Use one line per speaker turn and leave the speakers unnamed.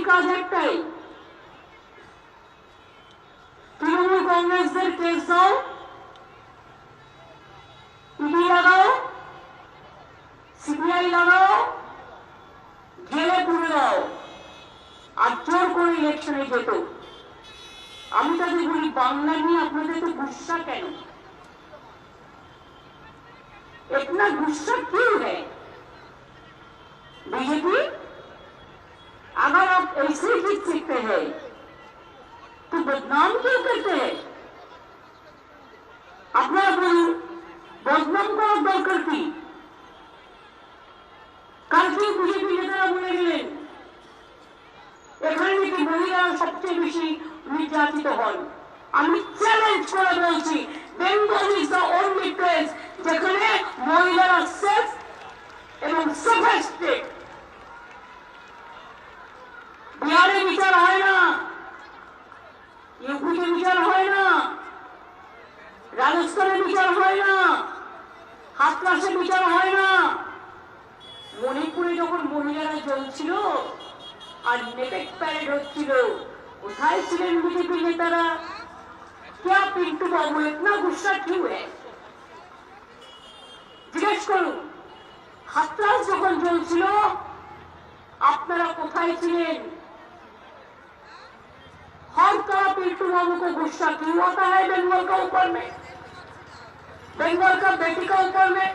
কাজ একটাই, তৃণমূল কংগ্রেসদের কেস দাও, ইডি লাগাও, সিবিআই লাগাও, জেলে পুরে দাও, আর জোর করে ইলেকশনে যেত। আমি তাদের বলি, বাংলা নিয়ে আপনাদের তো গুस्सा কেন? इतना गुस्सा क्यों है? बीजेपी, अगर आप ऐसे जीत सकते हैं तो बदनाम क्यों करते हैं? আপনারা বলুন, বদনাম করার দরকার কি? কালকে বিজেপি নেতারা বলে গেলেন এখানে নাকি মহিলারা সবচেয়ে বেশি নির্যাতিত হন। আমি চ্যালেঞ্জ করে বলছি, Bengal is the only place যেখানে মহিলারা সেফ এবং সফিস্টিকেটেড। বিহারে বিচার হয় না, ইউপিতে বিচার হয় না, রাজস্থানে বিচার হয় না, হাতরাসে বিচার হয় না। মণিপুরে যখন মহিলারা জ্বলছিল আর নেকেড প্যারেড হচ্ছিল, কোথায় ছিলেন বিজেপি নেতারা? क्या पिंटू बाबू इतना गुस्सा क्यों है? জিজ্ঞেস করুন, হাতরাস যখন চলছিল আপনারা কোথায় ছিলেন? हर तरह पिंटू बाबू को गुस्सा क्यों आता है बंगाल का ऊपर में, बंगाल का बेटी का ऊपर में?